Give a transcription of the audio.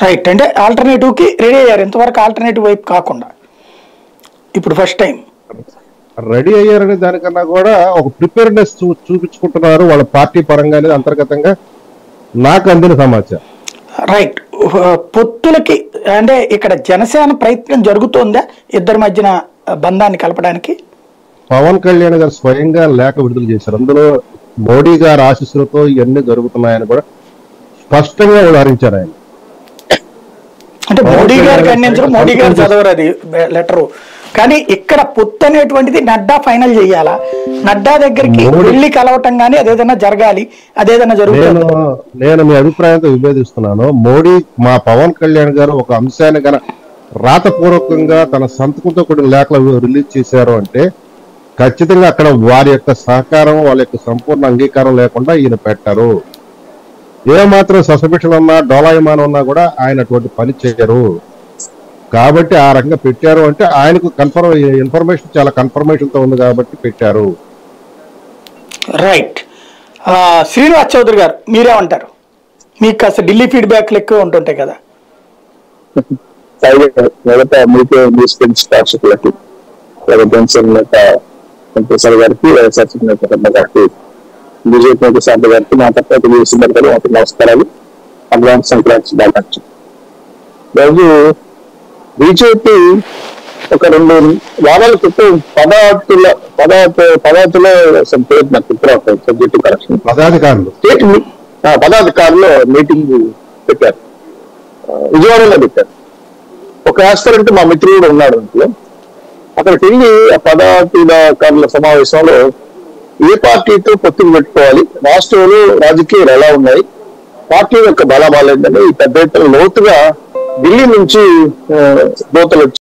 Right, అంటే alternative కి ready అయ్యారు, ఇంతవరకు ఆల్టర్నేటివ్ వైపు కాకుండా ఇప్పుడు ఫస్ట్ టైం రెడీ అయ్యారనే దానికన్నా కూడా ఒక ప్రిపేర్నెస్ చూపించుకుంటున్నారు వాళ్ళ పార్టీ పరంగా అనేది అంతర్గతంగా నాకు అందిన సమాచారం. రైట్, పొత్తులకి అంటే ఇక్కడ జనసేన ప్రయత్నం జరుగుతోందా ఇద్దరి మధ్యన బంధాన్ని కలపడానికి? పవన్ కళ్యాణ్ గారు స్వయంగా లేఖ విడుదల చేశారు. అందులో మోడీ గారి ఆశీస్సులతో ఇవన్నీ జరుగుతున్నాయని కూడా స్పష్టంగా ఉదాహరించారు ఆయన. అంటే మోడీ గారికి అందించడం, మోడీ గారు చదవరు అది లెటరు, కానీ ఇక్కడ పొత్తు అనేటువంటిది నడ్డా ఫైనల్ చేయాలా, నడ్డా దగ్గరికి వెళ్ళి కలవటం కానీ అదేదైనా జరగాలి, అదేదైనా జరుగుతుంది. నేను మీ అభిప్రాయంతో విభేదిస్తున్నాను. మోడీ మా పవన్ కళ్యాణ్ గారు ఒక అంశాన్ని కనుక రాతపూర్వకంగా తన సంతకంతో కూడిన లేఖలు రిలీజ్ చేశారు అంటే ఖచ్చితంగా అక్కడ వారి యొక్క సహకారం, వాళ్ళ యొక్క సంపూర్ణ అంగీకారం లేకుండా ఈయన పెట్టారు. ఏమాత్రం సస్పెన్షన్ ఉన్నా, డోలాయమానం ఉన్నా కూడా ఆయన అటువంటి పని చేయరు. కాబట్టి ఆ రకంగా పెట్టారు అంటే ఆయనకు ఇన్ఫర్మేషన్ చాలా కన్ఫర్మేషన్ తో ఉంది కాబట్టి పెట్టారు. రైట్, శ్రీనివాస్ చౌదరి గారు మీరేమంటారు? మీకు కాస్త ఢిల్లీ ఫీడ్బ్యాక్లు ఎక్కువ ఉంటుంటాయి కదా. ప్రసాద్ గారికి, గారికి, బీజేపీ నేత శాంతి గారికి, మా తప్ప తెలియజేసిన నమస్కారాలు. అడ్వాన్స్ సంక్రాంతి బాగా. రోజు బీజేపీ ఒక 2 వారాల క్రితం పదార్థులో సబ్జెక్టు కరెక్షన్ పదాధికారులు మీటింగ్ పెట్టారు, విజయవాడలో పెట్టారు. ఒక ఆస్పిరెంట్ మా మిత్రుడు కూడా ఉన్నాడు అందులో. అక్కడికి వెళ్ళి ఆ పదాధికారుల సమావేశంలో ఏ పార్టీతో పొత్తులు పెట్టుకోవాలి, రాష్ట్రంలో రాజకీయాలు ఎలా ఉన్నాయి, పార్టీ యొక్క బలబాలేదని పెద్ద ఎత్తున లోతుగా ఢిల్లీ నుంచి దోతలు